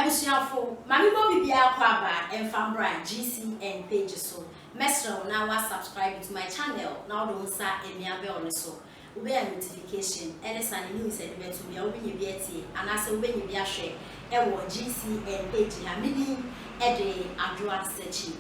Ebusiafo, Marie Boadu Kwaba and Fambra GC and page so. Mesro now was subscribe to my channel. Now don't say any bell so. Ube a notification. Any sunny news and event to be open your beauty and as a when you be a share. Ewo GC and page Hamidi Ede Adroa Sechi.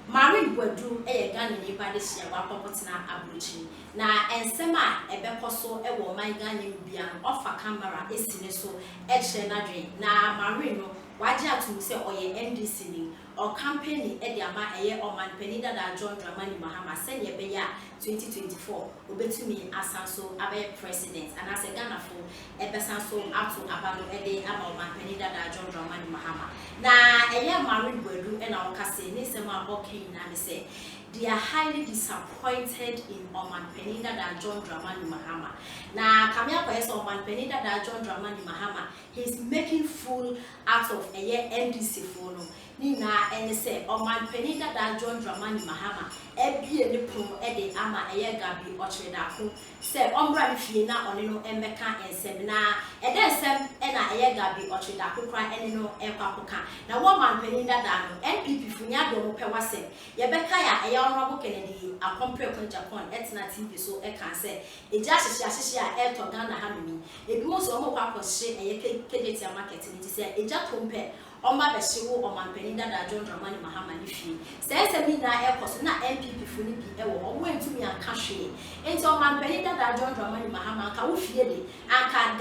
Marie Boadu Ghana nipa de hia wa popotena abrochi na ensema ebekoso ewo man Ghana bia ofa camera esine so ehre na dwen na Marie no waje atum se oye NDC ni o campaign e de ama eye oman panida da John Dramani Mahama se ne be ya 2024 obetumi asanso abe president and as a Ghana fo ebesanso ato abano e de ama oman panida da John Dramani Mahama na eye Marie Boadu e na okase ni sema okay na say they are highly disappointed in Oman Penida than John Dramani Mahama. Now, Kamia Kwes Oman Penida than John Dramani Mahama, he's making full out of a year NDC phone. Nina and say Oman Penida than John Dramani Mahama, Ebi and the Pum Ede Ama Aya Gabi Ochredaku, say Ombra Fiena Onino Emeka and Semina, and then Sem Ena Aya Gabi Ochredaku cry and no Epapoka. Now, woman Penida Dano, NPP Funya Domo Pewase, Yabekaya, a Honorable Kennedy, a compare con Japan, Etna TV, so I can say, a just Shashia, Elton Ghana Hamini, it was almost shape a KDT marketing, it is a just compare. Oma Beshiwo Oman Penida da John Dramani Mahama Nifi. Says a mina airport, not MPP Funipi, or went to me and Kashi. And so Oman Penida da John Dramani Mahama, Kawufiedi, and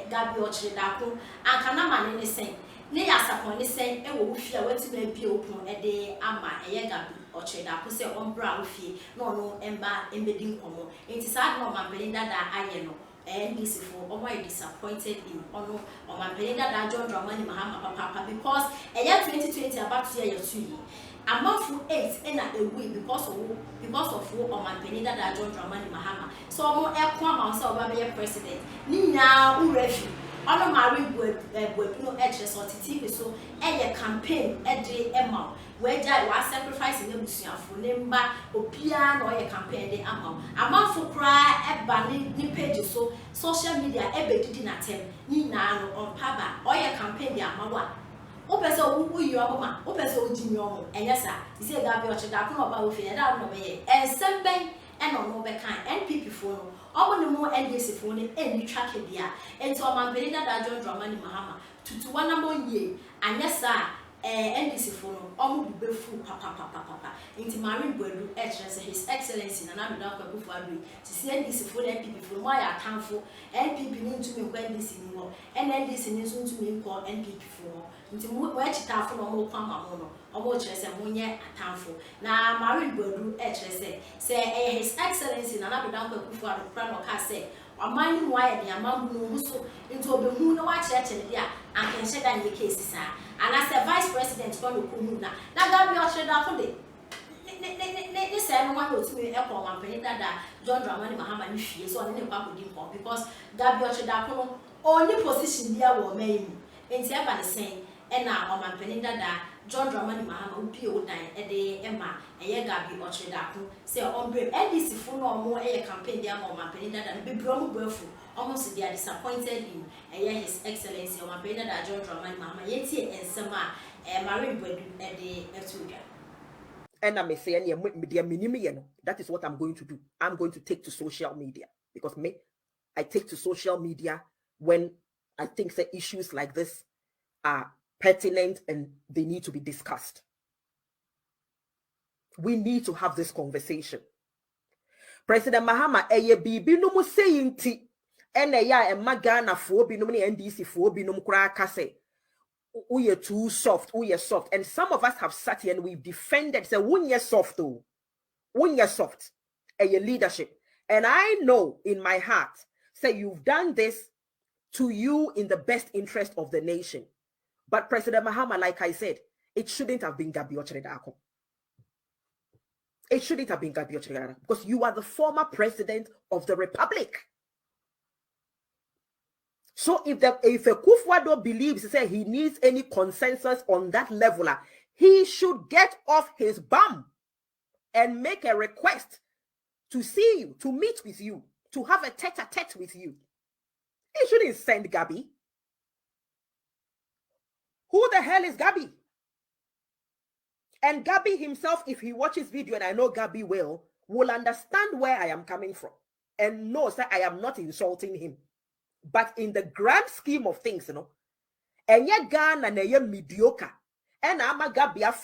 Gabi Ochredaku, and Kanaman in the same. Nay, as upon the same, and Wufia went to be open a day, Ama, a Gabi Ochredaku, say on brown fee, no, Emba, embedding Como. It is hard no Oman Penida da Ayeno. NDC for already disappointed in Ono or my Penida that John Dramani Mahama Papa because a year 2020 about to year 2 a month for 8 in a week because of who or my Penida that John Dramani Mahama. So more air come outside of president. Nina Urefi. Ono Marie Boadu no edges or TV so a campaign every Emma where Jai was sacrificing the Busia for Nimba or Pian or a campaign the amount. A month for cry a ni pages so social media ebe didn't attempt Nina on Paba or a campaign the Amawa. Opeso who you are mama, Opeso Jimmy, and yes, sir, you say Gabi or Chadakun about with it out of me, and some bank and on no back and people phone. All the more NDC phone any track here. And so I'm very that John Dramani Mahama to one more year. And yes, sir, NDC phone almost be full papa. Into Marie Boadu, His Excellency, and I'm not going to see NDC phone and people from why I can't for NPP need to me when this in war, and NDC needs to me call NPP for. Into where to tap for more Pamamono, or more chess and 1 year at time for. Now, Marie Boadu, say His Excellency, and I'm not going to for the crown of say, or minding why the amount so into a Behuna watch church and can shut down the cases. And as a vice president, going to Kumuna, now Gabi Ochredaku. This everyone will me a poem and that John Dramani Mahama Nifi, so I didn't work because Gabi Ochredaku only position there were made. And the same. And now on my penida that John Dramani Mahama would be old nine a day, Emma, a Gabi Ochredaku, say on brave NDC for no more a campaign there on my penida and be brown willful. Almost they are disappointed in a year His Excellency on my penida that John Dramani Mahama Yeti and Sama, a Marie Boadu a day Etuga. And I'm saying, that is what I'm going to do. I'm going to take to social media because I take to social media when I think that issues like this are pertinent and they need to be discussed. We need to have this conversation. President Mahama, bibi no mo saying ti, ya magana for binom ni NDC for binom kura kase. We are too soft, we are soft. And some of us have sat here and we've defended, say, when soft, though. When you're soft, your leadership. And I know in my heart, say, you've done this to you in the best interest of the nation. But President Mahama, like I said, it shouldn't have been Gabi Ochredaku. It shouldn't have been Gabi Ochredaku because you are the former president of the republic. So if a Kufuor believes say he needs any consensus on that level, he should get off his bum and make a request to see you, to meet with you, to have a tete-a-tete with you. He shouldn't send Gabi. Who the hell is Gabby? And Gabby himself, if he watches video, and I know Gabby will understand where I am coming from and knows that I am not insulting him. But in the grand scheme of things, and yet Ghana and mediocre, and I'm a Gabby as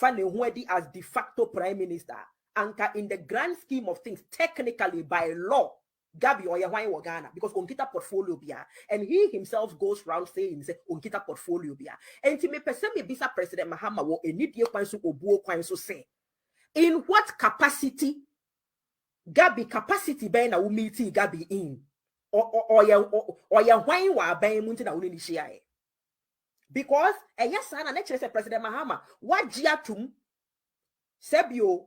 de facto prime minister. Anka in the grand scheme of things, technically by law, Gabby or Yahweh Ghana, because Onkita portfolio bia, and he himself goes around saying, Onkita portfolio bia. And to me, bisa President Mahama wo enidio kwanso obuo kwanso say. In what capacity Gabby capacity ben na umiti Gabby in? Or Yahweh wa ben munti na unini shia. Because yes, and actually say President Mahama, what jiatum Sebio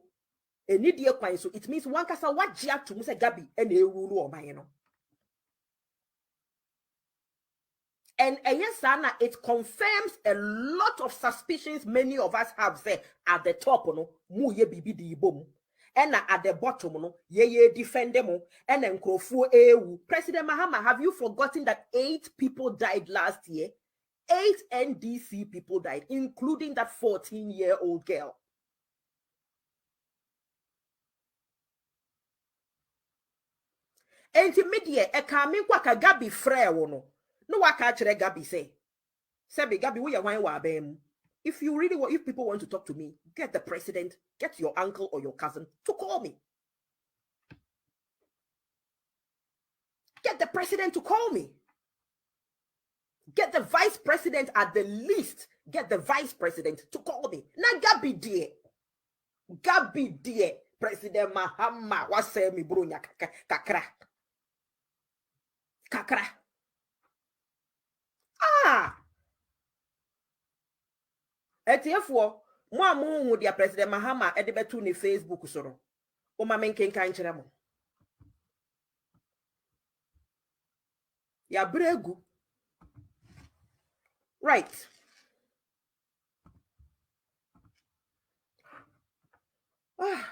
enidio kwanso, it means one kasa what jiatum say Gabby and a rule or my. And yes, Anna, it confirms a lot of suspicions many of us have said at the top, mu ye bibi di bom. And at the bottom, ye defend them, and then Krofu EU. President Mahama, have you forgotten that 8 people died last year? 8 NDC people died, including that 14-year-old girl. Intermediate, a coming kwaka Gabi frere wono. No wa ka chere Gabi say. Sebi Gabi we wine wa bem. If you really want, if people want to talk to me, get the president, get your uncle or your cousin to call me. Get the president to call me. Get the vice president at the least. Get the vice president to call me. Na Gabi dear. Gabi dear. President Mahama was say me brunya kakra. Kakra. Etiefo mo amu dia President Mahama e de betu ni Facebook soro o ma menken kan kire mo ya bregu right.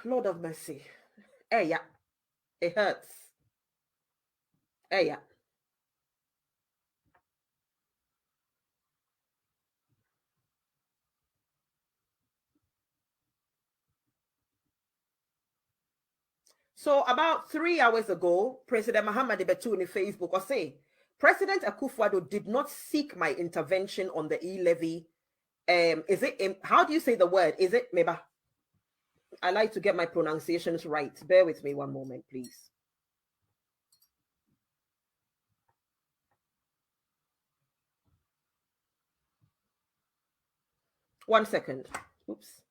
Lord of mercy. Yeah, it hurts. Yeah. So about 3 hours ago, President Mahama de Betu on Facebook or say, President Akufo-Addo did not seek my intervention on the e-levy. Is it, how do you say the word? Is it Meba? I like to get my pronunciations right. Bear with me one moment, please. One second. Oops.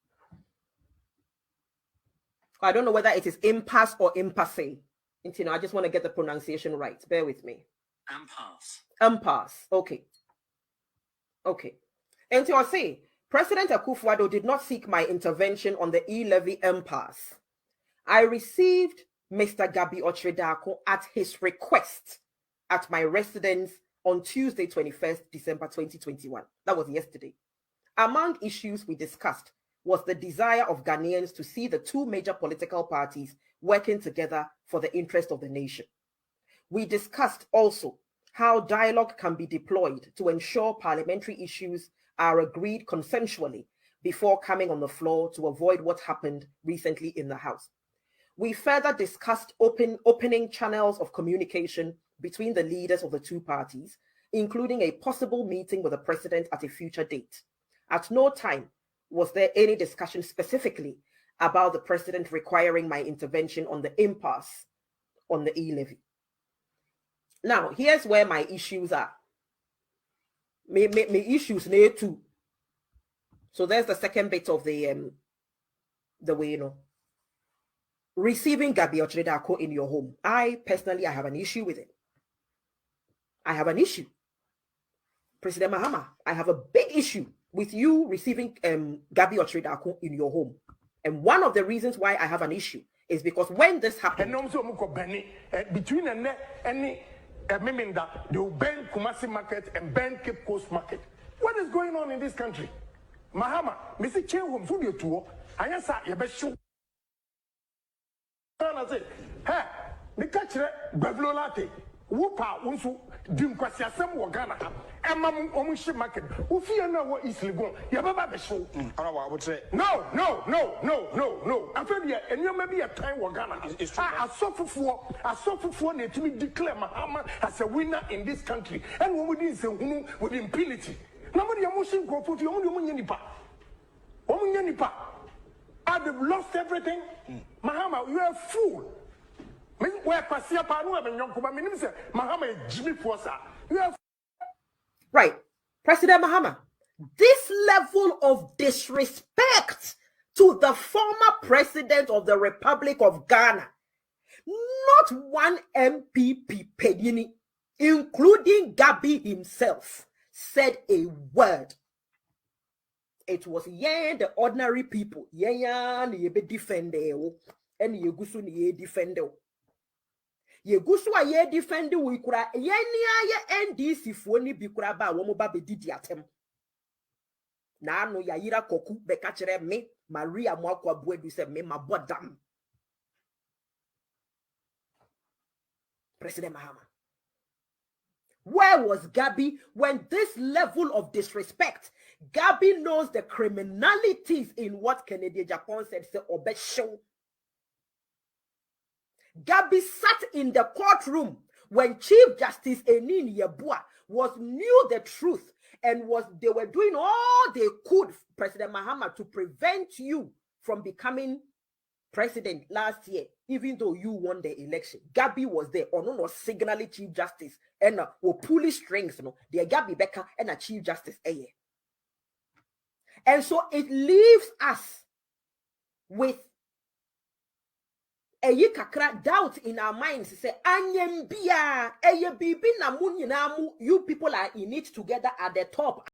I don't know whether it is impasse or impasse. I just want to get the pronunciation right. Bear with me. Impasse. Okay. And I say, President Akufo-Addo did not seek my intervention on the e-levy impasse. I received Mr. Gabi Otredako at his request at my residence on Tuesday, 21st December 2021. That was yesterday. Among issues we discussed was the desire of Ghanaians to see the 2 major political parties working together for the interest of the nation. We discussed also how dialogue can be deployed to ensure parliamentary issues are agreed consensually before coming on the floor to avoid what happened recently in the House. We further discussed opening channels of communication between the leaders of the 2 parties, including a possible meeting with the president at a future date. At no time was there any discussion specifically about the president requiring my intervention on the impasse on the e-levy. Now, here's where my issues are. My issues there too. So there's the second bit of the way, receiving Gabi Otredako in your home. I personally have an issue with it. I have an issue. President Mahama, I have a big issue with you receiving Gabi Otredako in your home. And one of the reasons why I have an issue is because when this happened, between any Meminda, they will ban Kumasi Market and ban Cape Coast Market. What is going on in this country? Mahama, Mr. Chehum, food your tour, I answer your best show. I say, hey, the catcher, Bevlo Latte, Whoop-a unso dim kwasiasem wo Ghana ha. Emma omushi market. Ufia na wo East Legon. Ya baba be show. No. I feel here and you may be a time wo Ghana. Asofufuo na etimi declare Mahama as a winner in this country. And when we didn't say with impunity. Nobody emotion go put you on nipa. They've lost everything. Mahama, you are a fool. Right. President Mahama, this level of disrespect to the former president of the Republic of Ghana, not one MPP Pedini, including Gabi himself, said a word. It was the ordinary people. Ye be defender and ye gusu ni ye defender. Ye gusu a ye defender we kura ye NDC fo ni bi kura ba wo mo ba be didi atem. Na no ya yira koku be ka kire me Marie Boadu se me mabodam. President Mahama. Where was Gabi when this level of disrespect? Gabi knows the criminalities in what Kennedy Japan said, say obesho. Gabi sat in the courtroom when Chief Justice Enin Yebua knew the truth and they were doing all they could, President Mahama, to prevent you from becoming president last year, even though you won the election. Gabi was there, or no signaling Chief Justice, and will pull strings, the Gabi Becker and a Chief Justice. And so it leaves us with a yikakra doubt in our minds. Say, you people are in it together at the top.